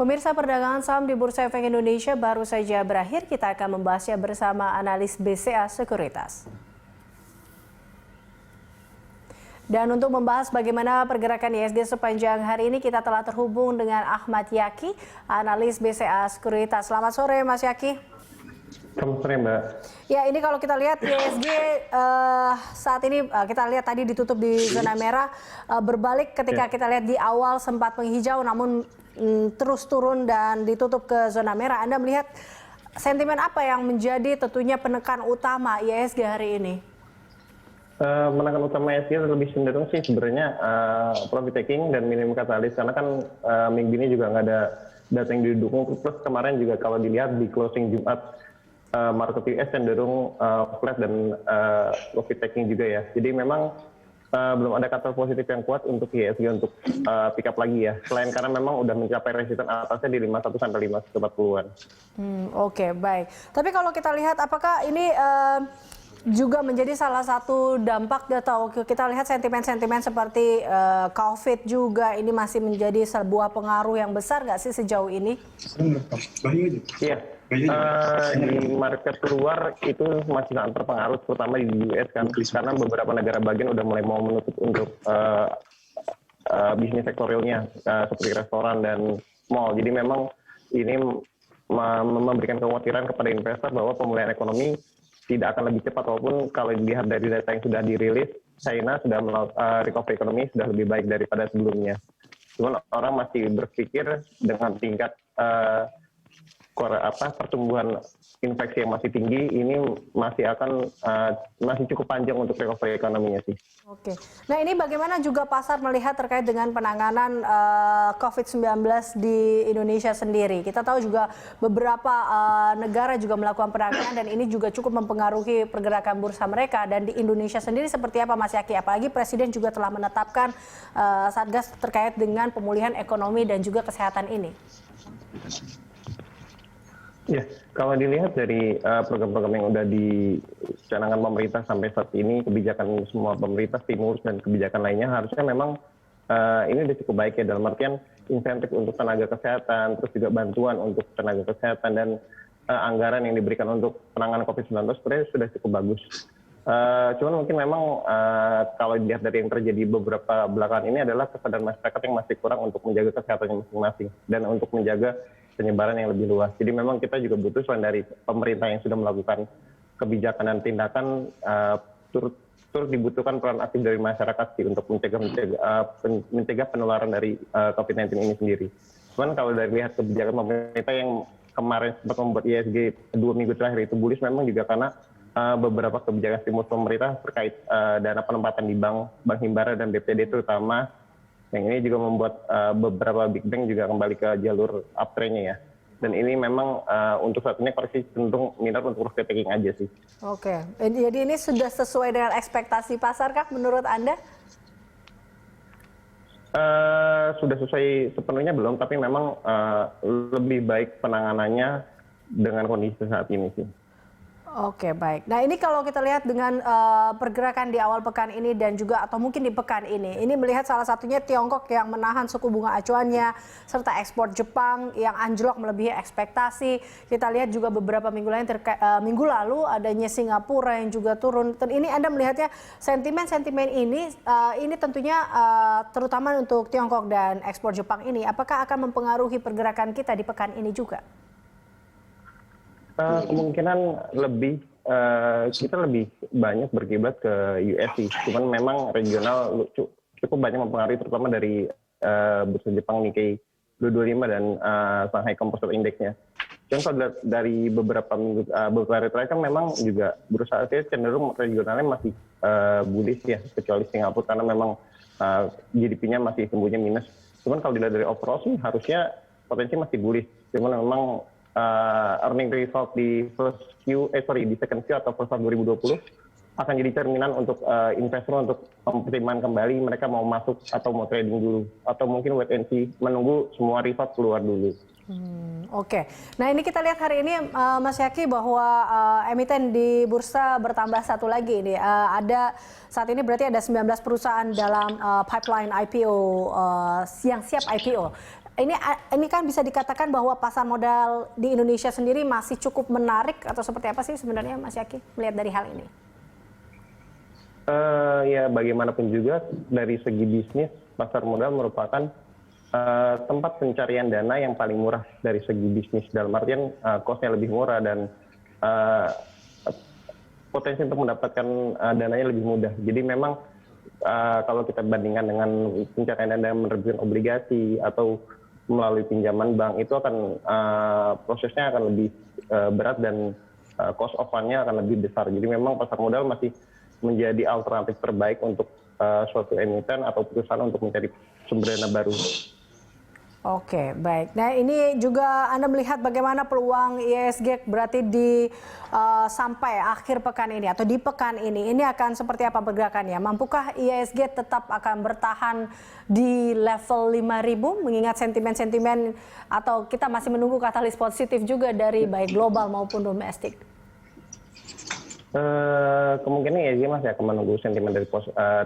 Pemirsa, perdagangan saham di Bursa Efek Indonesia baru saja berakhir. Kita akan membahasnya bersama analis BCA Sekuritas. Dan untuk membahas bagaimana pergerakan ISG sepanjang hari ini, kita telah terhubung dengan Ahmad Yaki, analis BCA Sekuritas. Selamat sore, Mas Yaki. Selamat sore, Mbak. Ya, ini kalau kita lihat ISG saat ini kita lihat tadi ditutup di zona merah, berbalik ketika kita lihat di awal sempat menghijau, namun terus turun dan ditutup ke zona merah. Anda melihat sentimen apa yang menjadi tentunya penekan utama ISG hari ini? Menekan utama ISG lebih cenderung sih sebenarnya profit taking dan minimum katalis, karena kan minggu ini juga nggak ada data yang didukung. Plus kemarin juga kalau dilihat di closing Jumat, market US cenderung flat dan profit taking juga ya. Jadi memang belum ada kata positif yang kuat untuk ISG untuk pick up lagi ya. Selain karena memang udah mencapai resisten atasnya di 51 sampai 540-an. Oke, baik. Tapi kalau kita lihat apakah ini juga menjadi salah satu dampak, atau kita lihat sentimen-sentimen seperti COVID juga ini masih menjadi sebuah pengaruh yang besar nggak sih sejauh ini? Iya, di market luar itu masih sangat terpengaruh, terutama di US kan, karena beberapa negara bagian udah mulai mau menutup untuk bisnis sektor realnya seperti restoran dan mall. Jadi memang ini memberikan kekhawatiran kepada investor bahwa pemulihan ekonomi tidak akan lebih cepat, walaupun kalau dilihat dari data yang sudah dirilis, China sudah recovery ekonomi sudah lebih baik daripada sebelumnya. Cuman orang masih berpikir dengan tingkat pertumbuhan infeksi yang masih tinggi, ini masih cukup panjang untuk recovery ekonominya sih. Oke. Nah, ini bagaimana juga pasar melihat terkait dengan penanganan COVID-19 di Indonesia sendiri? Kita tahu juga beberapa negara juga melakukan penanganan dan ini juga cukup mempengaruhi pergerakan bursa mereka. Dan di Indonesia sendiri seperti apa, Mas Yaki? Apalagi Presiden juga telah menetapkan Satgas terkait dengan pemulihan ekonomi dan juga kesehatan ini. Ya, kalau dilihat dari program-program yang udah dicanangkan pemerintah sampai saat ini, kebijakan semua pemerintah, stimulus dan kebijakan lainnya, harusnya memang ini udah cukup baik ya, dalam artian insentif untuk tenaga kesehatan, terus juga bantuan untuk tenaga kesehatan, dan anggaran yang diberikan untuk penanganan COVID-19 sebenarnya sudah cukup bagus. Cuman mungkin memang kalau dilihat dari yang terjadi beberapa belakangan ini adalah kesadaran masyarakat yang masih kurang untuk menjaga kesehatannya masing-masing dan untuk menjaga penyebaran yang lebih luas. Jadi memang kita juga butuh selain dari pemerintah yang sudah melakukan kebijakan dan tindakan, turut dibutuhkan peran aktif dari masyarakat sih untuk mencegah penularan dari COVID-19 ini sendiri. Cuman kalau dari lihat kebijakan pemerintah yang kemarin sempat membuat ISG 2 minggu terakhir itu bullish, memang juga karena beberapa kebijakan stimulus pemerintah terkait dana penempatan di bank himbara dan BPD terutama. Yang ini juga membuat beberapa big bank juga kembali ke jalur uptrend-nya ya. Dan ini memang untuk saat ini koreksi cenderung minat untuk profit taking aja sih. Oke, jadi ini sudah sesuai dengan ekspektasi pasar kah menurut Anda? Sudah sesuai sepenuhnya belum, tapi memang lebih baik penanganannya dengan kondisi saat ini sih. Oke, baik. Nah, ini kalau kita lihat dengan pergerakan di awal pekan ini dan juga atau mungkin di pekan ini melihat salah satunya Tiongkok yang menahan suku bunga acuannya, serta ekspor Jepang yang anjlok melebihi ekspektasi. Kita lihat juga beberapa minggu minggu lalu adanya Singapura yang juga turun. Dan ini Anda melihatnya sentimen-sentimen ini tentunya terutama untuk Tiongkok dan ekspor Jepang ini, apakah akan mempengaruhi pergerakan kita di pekan ini juga? Kemungkinan kita lebih banyak berkiblat ke US sih. Cuman memang regional cukup banyak mempengaruhi, terutama dari bursa Jepang Nikkei 225 dan Shanghai Composite Index-nya. Cuman kalau dari beberapa hari terakhir kan memang juga bursa Asia cenderung regionalnya masih bullish ya, kecuali Singapura karena memang GDP-nya masih tumbuhnya minus. Cuman kalau dilihat dari overall sih harusnya potensi masih bullish. Cuman memang earning result di di second Q atau first half 2020 akan jadi cerminan untuk investor untuk mempertimbangkan kembali mereka mau masuk atau mau trading dulu, atau mungkin wait and see, menunggu semua result keluar dulu. Oke. Nah, ini kita lihat hari ini Mas Yaki bahwa emiten di bursa bertambah satu lagi ini. Ada saat ini berarti ada 19 perusahaan dalam pipeline IPO yang siap IPO. ini kan bisa dikatakan bahwa pasar modal di Indonesia sendiri masih cukup menarik atau seperti apa sih sebenarnya Mas Yaki melihat dari hal ini? Ya bagaimanapun juga dari segi bisnis pasar modal merupakan tempat pencarian dana yang paling murah dari segi bisnis, dalam artian cost-nya lebih murah dan potensi untuk mendapatkan dananya lebih mudah. Jadi memang kalau kita bandingkan dengan pencarian dana menerbitkan obligasi atau melalui pinjaman bank, itu akan prosesnya akan lebih berat dan cost of fund-nya akan lebih besar. Jadi memang pasar modal masih menjadi alternatif terbaik untuk suatu emiten atau perusahaan untuk mencari sumber dana baru. Oke, baik. Nah, ini juga Anda melihat bagaimana peluang IISG berarti sampai akhir pekan ini atau di pekan ini akan seperti apa pergerakannya? Mampukah IISG tetap akan bertahan di level 5.000 mengingat sentimen-sentimen atau kita masih menunggu katalis positif juga dari baik global maupun domestik? Kemungkinan ya Mas ya akan menunggu sentimen dari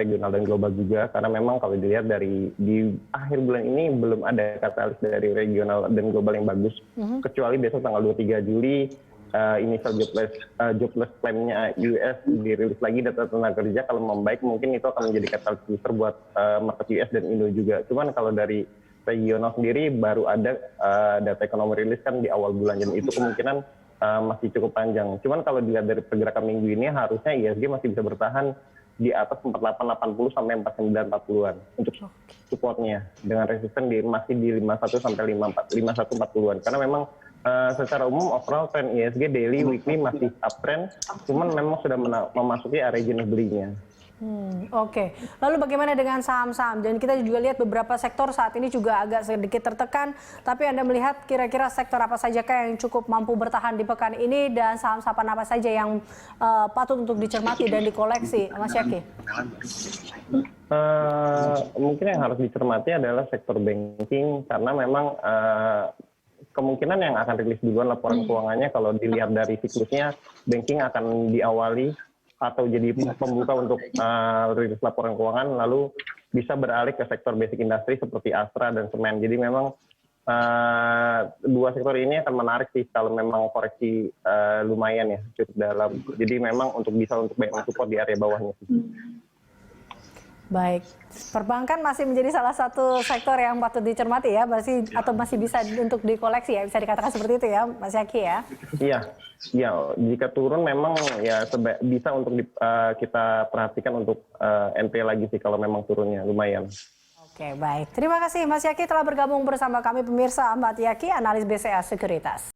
regional dan global juga, karena memang kalau dilihat di akhir bulan ini belum ada katalis dari regional dan global yang bagus, kecuali besok tanggal 23 Juli initial jobless claim-nya US dirilis lagi data tenaga kerja. Kalau membaik mungkin itu akan menjadi katalis booster buat market US dan Indo juga. Cuman kalau dari regional sendiri baru ada data ekonomi rilis kan di awal bulan, dan itu kemungkinan masih cukup panjang. Cuman kalau dilihat dari pergerakan minggu ini harusnya IISG masih bisa bertahan di atas 4880 sampai 4940-an untuk supportnya, dengan resisten masih di 51 sampai 5140-an. Karena memang secara umum overall trend IISG daily weekly masih uptrend, cuman memang sudah memasuki area jenis belinya. Oke. Lalu bagaimana dengan saham-saham? Dan kita juga lihat beberapa sektor saat ini juga agak sedikit tertekan. Tapi Anda melihat kira-kira sektor apa saja yang cukup mampu bertahan di pekan ini dan saham-saham apa saja yang patut untuk dicermati dan dikoleksi, Mas Yaki? Mungkin yang harus dicermati adalah sektor banking, karena memang kemungkinan yang akan rilis duluan laporan keuangannya, kalau dilihat dari siklusnya, banking akan diawali atau jadi pembuka untuk rilis laporan keuangan, lalu bisa beralih ke sektor basic industry seperti Astra dan semen. Jadi memang dua sektor ini akan menarik sih kalau memang koreksi lumayan ya, cukup dalam. Jadi memang bisa untuk support di area bawahnya. Baik, perbankan masih menjadi salah satu sektor yang patut dicermati ya, atau masih bisa untuk dikoleksi ya, bisa dikatakan seperti itu ya, Mas Yaki ya? Iya, jika turun memang ya bisa untuk kita perhatikan untuk NP lagi sih kalau memang turunnya lumayan. Oke, baik. Terima kasih Mas Yaki telah bergabung bersama kami pemirsa. Ahmad Yaki, analis BCA Sekuritas.